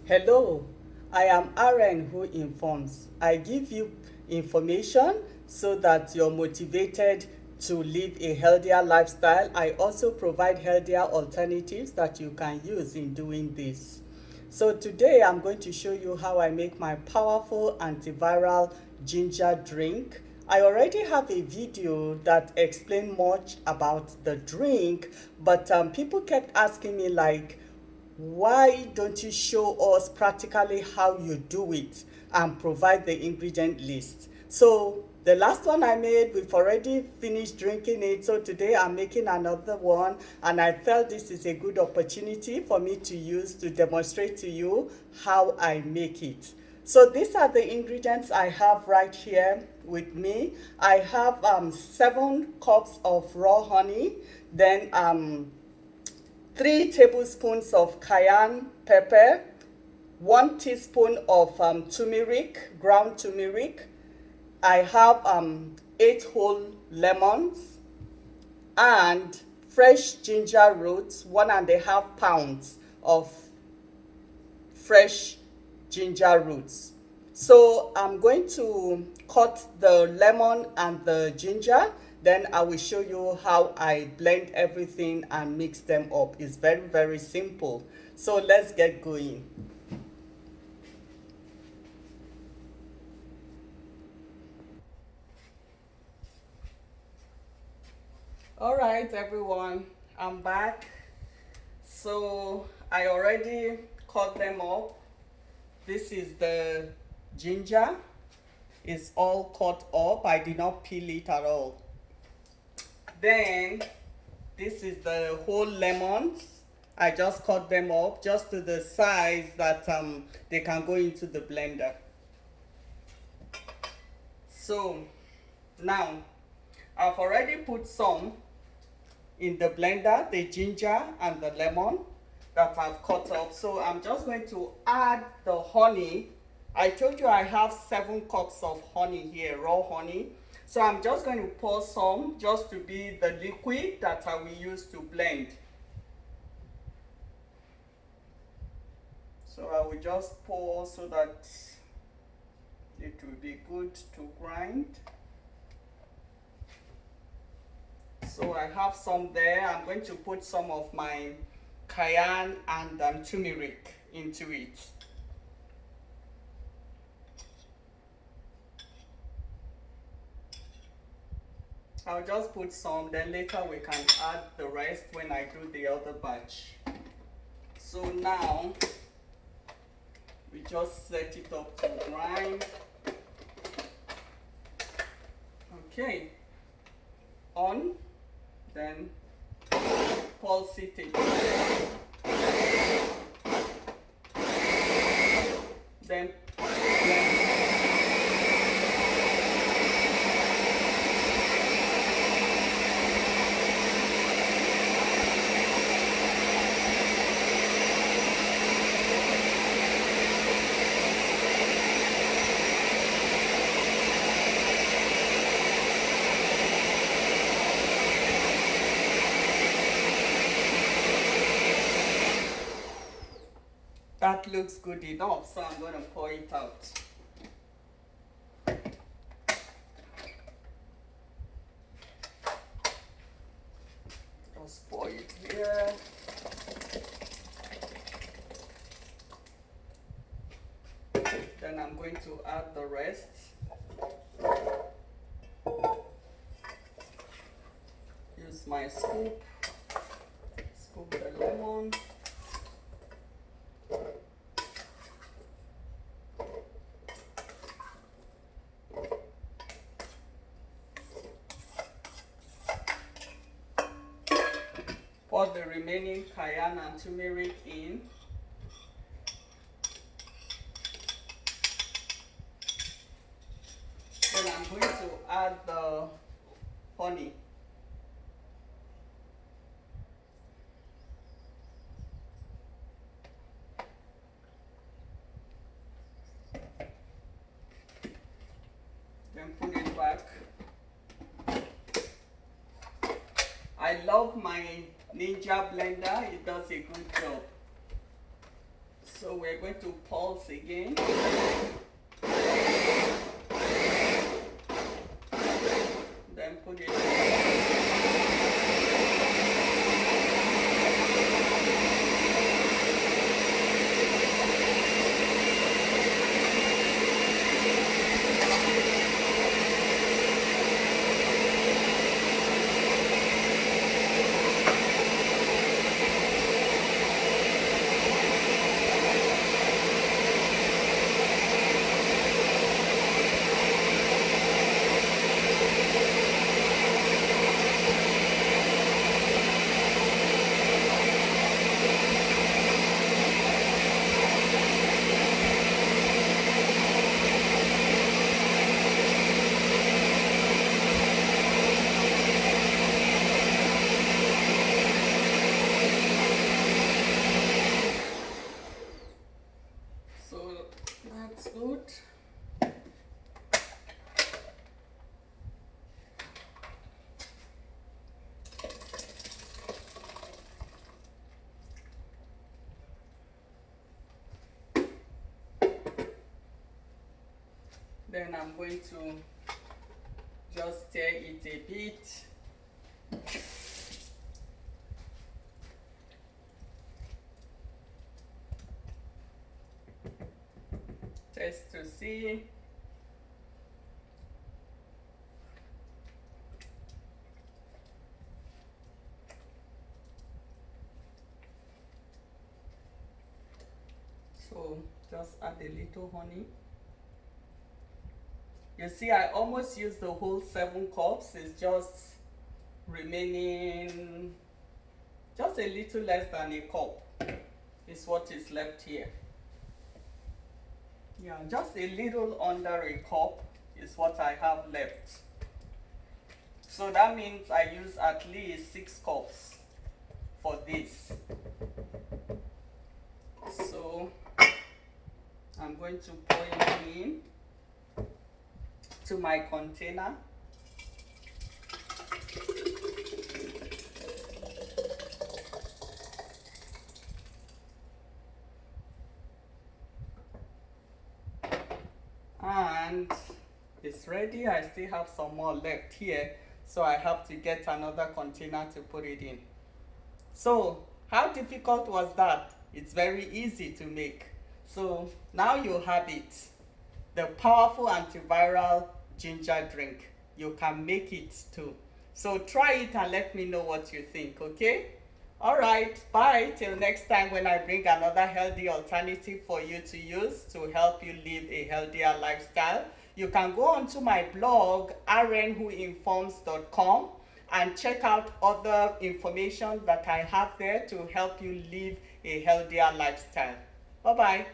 Hello, I am RN who informs. I give you information so that you're motivated to live a healthier lifestyle. I also provide healthier alternatives that you can use in doing this. So today I'm going to show you how I make my powerful antiviral ginger drink. I already have a video that explained much about the drink, but people kept asking me like, why don't you show us practically how you do it and provide the ingredient list? So the last one I made, we've already finished drinking it. So today I'm making another one, and I felt this is a good opportunity for me to use to demonstrate to you how I make it. So these are the ingredients I have right here with me. I have 7 cups of raw honey, then 3 tablespoons of cayenne pepper, 1 teaspoon of turmeric, ground turmeric. I have 8 whole lemons and fresh ginger roots, 1.5 pounds of fresh ginger roots. So I'm going to cut the lemon and the ginger, then I will show you how I blend everything and mix them up. It's very simple. So let's get going. All right, everyone, I'm back. So I already cut them up. This is the ginger. It's all cut up. I did not peel it at all. Then this is the whole lemons. I just cut them up just to the size that they can go into the blender. So now I've already put some in the blender, the ginger and the lemon that I've cut up. So I'm just going to add the honey. I told you I have 7 cups of honey here, raw honey. So I'm just going to pour some just to be the liquid that I will use to blend. So I will just pour so that it will be good to grind. So I have some there. I'm going to put some of my cayenne and turmeric into it. I'll just put some, then later we can add the rest when I do the other batch. So now we just set it up to grind. Okay, on, then pulse it again. Then that looks good enough, so I'm going to pour it out. Just pour it here. Then I'm going to add the rest. Use my scoop. Scoop the lemon. Pour the remaining cayenne and turmeric in. Then I'm going to add the honey. Then put it back. I love my Ninja blender, it does a good job. So we're going to pulse again. Then put it good. Then I'm going to just stir it a bit. Just to see. So just add a little honey. You see, I almost used the whole 7 cups. It's just remaining just a little less than a cup is what is left here. Yeah, just a little under a cup is what I have left. So that means I use at least 6 cups for this. So I'm going to pour it in to my container. And it's ready. I still have some more left here, so I have to get another container to put it in. So how difficult was that? It's very easy to make. So now you have it, the powerful antiviral ginger drink. You can make it too. So try it and let me know what you think, okay? All right, bye till next time when I bring another healthy alternative for you to use to help you live a healthier lifestyle. You can go onto my blog, rnwhoinforms.com, and check out other information that I have there to help you live a healthier lifestyle. Bye-bye.